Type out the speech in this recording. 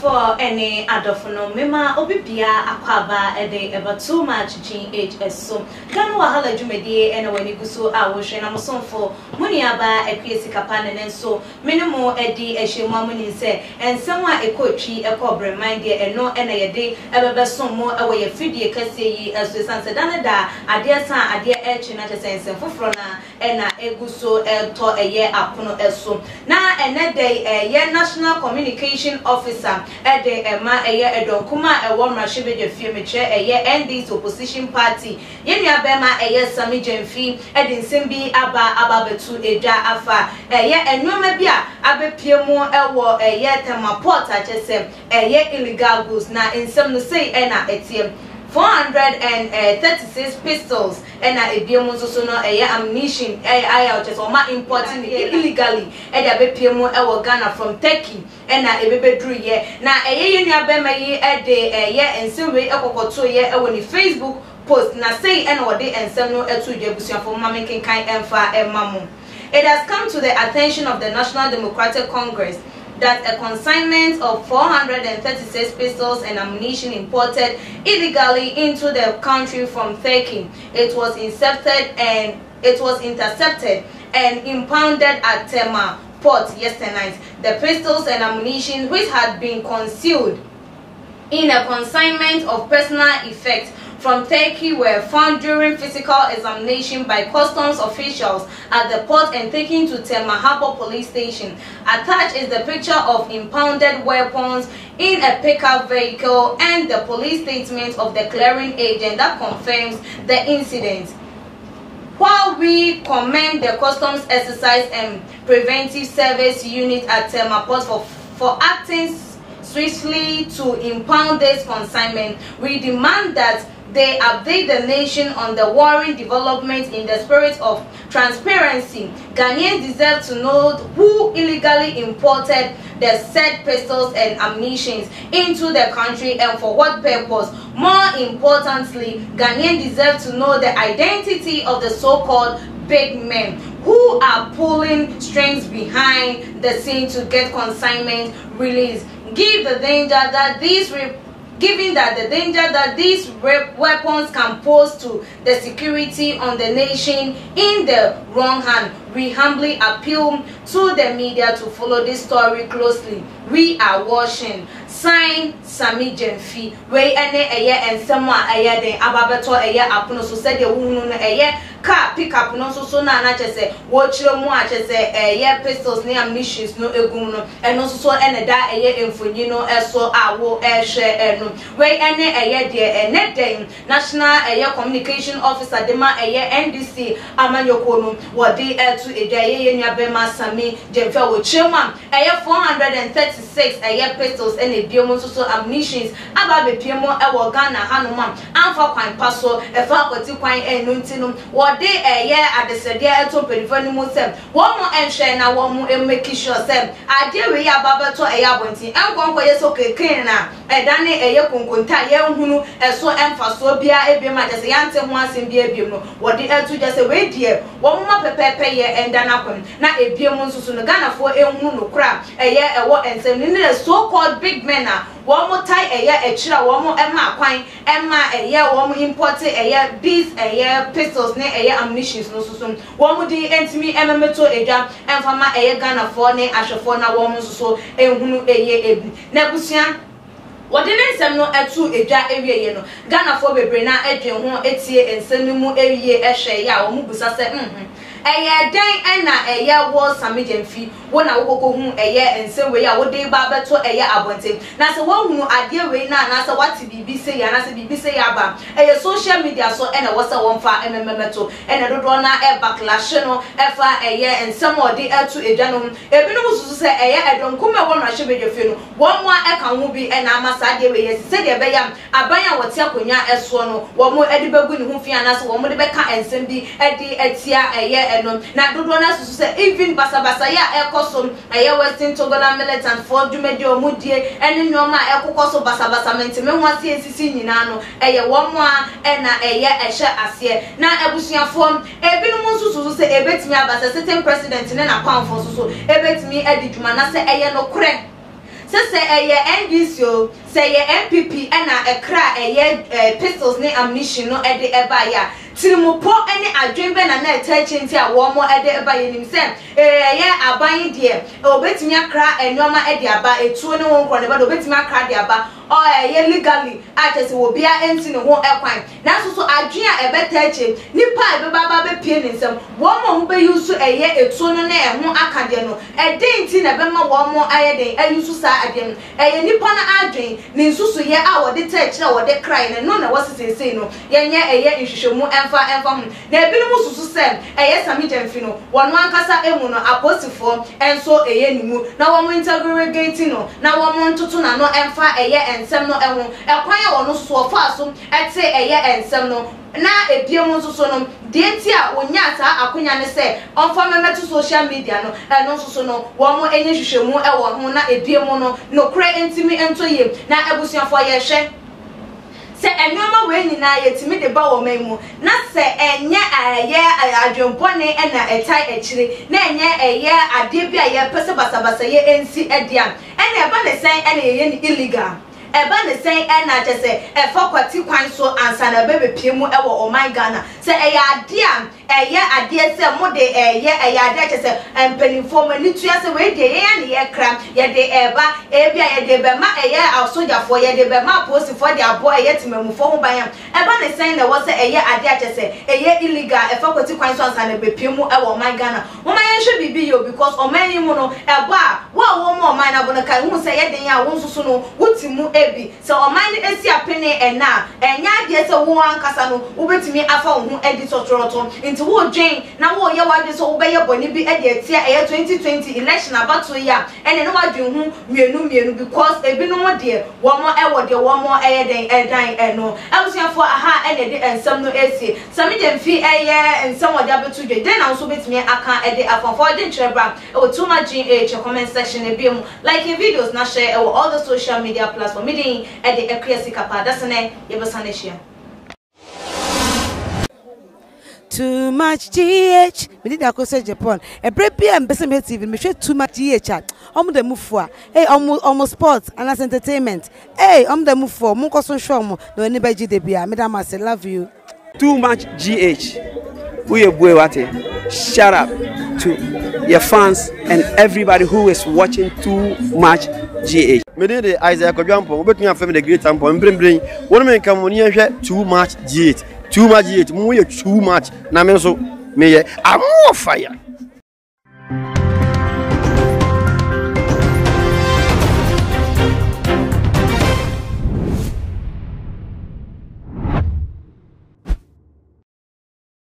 For any adofono mema obibia akwaba ede eba too much GHS so ganu wahala dwumedie ene wani guso a wo hwe na mosonfo muni aba ekwesi kapane nenso minimo edi ehyemu amuni se ensem a ekotwi ekobre mind eno ene yede ebebesom mo ewe ye fidie kase yi aso sanse danada ade san ade echi na tese foforo na ena eguso to eye apono eso na ene dey ye National Communication Officer ede ema eye edonkuma ewo mrashebe fie meche eye NDC opposition party yenu abema eye Sami Jemfi ede nsembi aba betu eja afa eye enwoma bia abepiemu ewo eye temaport achese eye illegal goods na nsem no sei ena etiem 436 pistols and ebiemu so no ammunition aya just oma importing illegally and abepiemu ewo Ghana from Turkey and ebebedru ye na yenu abema yi ede ensemwe ekokoto ye ewo ni Facebook post na say and wode ensem no etu jebusuafo mamenken kan emfa emamu. It has come to the attention of the National Democratic Congress that a consignment of 436 pistols and ammunition imported illegally into the country from Turkey. It was intercepted and impounded at Tema port yesterday night. The pistols and ammunition, which had been concealed in a consignment of personal effects from Turkey, were found during physical examination by customs officials at the port and taken to Tema Harbour Police Station. Attached is the picture of impounded weapons in a pickup vehicle and the police statement of the clearing agent that confirms the incident. While we commend the Customs Exercise and Preventive Service Unit at Tema Port for acting swiftly to impound this consignment, we demand that they update the nation on the worrying development in the spirit of transparency. Ghanaians deserve to know who illegally imported the said pistols and ammunition into the country and for what purpose. More importantly, Ghanaians deserve to know the identity of the so-called big men who are pulling strings behind the scene to get consignment released. Given the danger that these weapons can pose to the security on the nation in the wrong hand, we humbly appeal to the media to follow this story closely. We are watching. Sign Sami Jemfi. We ene and someone den ababeto apuno so said the woman car pick up no so na chese watch mu achese pistols ne ammunition no egum and no so ene da emfonyi no eso awo ehwe no we ene de den National Communication Officer dema NDC amanyoko no wode to edaye nuabema Sami Jemfi wo chema 436 pistols and biomo so ammunitions aba bepiemo ewo Ghana hanoma amfa kwan paso efa akwati kwan enuntinum wode adesede eto perifani mu sem wo mo enhwe na wo mo make sure sem ade we ya babato abonti enkonko yeso keken na edane konkonta ye nhunu eso emfaso bia ebiema jese yante ho asem bia ebiem no wode etu jese we die wo mo pepepe ye endana kwam na ebiemu nsusu no Ghana fo enhunu no kra ewo ensem ni so called big men na wo mo tai echira wo mo ema kwan ema wo mo import these pistols ne ammunition no susu wo mo di entimi ememeto eja emfama Ghana for ne ahwefo na wo mo susu ehunu ebi na busia wode nsem no etu eja ewieye no Ghana for bebre na edwen ho etie ensem mu ewiye ehwe ya wo mo busa se den ena wo Sami Jemfi wona wokoko hu ensem we ya wode ba beto abonte na se wo hu ade we na se wati bibi se ya na se bibi se ya ba social media so ena wo se won fa emememeto ena dodo na backlash no efa ensem ode etu eja no ebinu mususu se edon kuma wo na hwebe Jemfi no wo mo eka hu bi ena amasa ade we yes se de be ya abanya wote akonya eso no wo mo ede begu ni hu fi ana se wo mo de be ka ensem bi ede etia eno na dodo na susu se even basabasa ya ekoso eye Western Togoland militant for dwumadi omudie ene nyoma ekokoso basabasa mentime nwase esisi nyina no eye womo a ena eye ehye ase na ebusuafo ebinum susu se ebetimi abasa certain president ne na kwanfo susu ebetimi adidwuma na se eye no kure se eye NDC o se eye MPP ena ekra eye pistols ne ammunition no ede eba ya Tirimupo any adwembe na na etachinti a wo mo ede eba yenim se eye aban de obetimi akra enoma ede aba etuo ne won kro ne ba obetimi akra de aba o eye legally atese wo bia enti ne ho ekwan na so adwen a ebetache nipa ebeba ba be pie ne nsem wo mo ho be yusu eye etuo no na eho akade no ede enti na be ma wo mo aye den ayusu sa adem eye nipa na adwen ne nsusu ye a wo de tache na wo de cry ne no na wo sesese no yenye eye nhwehwemu emfa na ebinum susu sem eye sami jamfi no wono ankasa emu no apostifo enso eye nimu na wo integrate no na wo ntutu na no emfa eye ensem no ehu ekwan ya wono susu ofa so ete eye ensem no na ebiemu susu no deti a onya ata akonya ne se onfa memetu social media no eno susu no wo mo enye hwehwemu e wo ho na ebiemu no kre entimi entoye na ebusuafo ye hwe se enoma we nyina yetimi de ba wo memu na se enye aye adwempone ena etai ekire na enye eye ade bia ye pese basabasa ye ensi ediam ena eba ne sen ena ye ni illegal eba ne sen ena chese efa kwati kwan so ansa na bebe piemu ewo o my Ghana se eye ade am eye ade se mo de eye ade chese empenifo mani tua se we de ye ne ye kram ye de eba ebia ye de be ma eye asojafo ye de be ma posifo de abo eye timamufo ho ban eba ne sen na wo se eye ade chese eye illegal efa kwati kwan so ansa na be piemu ewo o my Ghana wo ma ye hwe bibi yo because o man yi mu no eba wo mo o man na bo na kai hu se ye den ya wo nsusu no wutimu ebi se o man esi apene ena enya ade se wo ankasa no wo betimi afa wo hu edi totoroto nti wo dwen na wo ye wade so wo be ye boni bi ede etia eye 2020 election abato ya ene no wadwen hu mienu because ebi no mo de wo mo ewo de wo mo eye den edan eno abusiafo aha ene de ensam no esi sami de mfi eye ensam wode abeto dwe den na so betimi aka ede afafo de nkyereba o too much in comment section e bi mu like videos na share all the social media platforms meeting at the accuracy capa that's ne yebesane share too much GH me did akose Japan e brebi am bese me TV me hwe too much GH omo da mufu a hey omo sports and as entertainment hey omo da mufu mo koso show mo no ani ba gide bia me da ma say love you too much GH we boy wate shout out to your fans and everybody who is watching too much GH. Me dey Isaiah Kodwampo obetun afem the great ampo mbrembren wonu me nka mo ne hwe too much GH mu ye too much na me so me ye amo fire.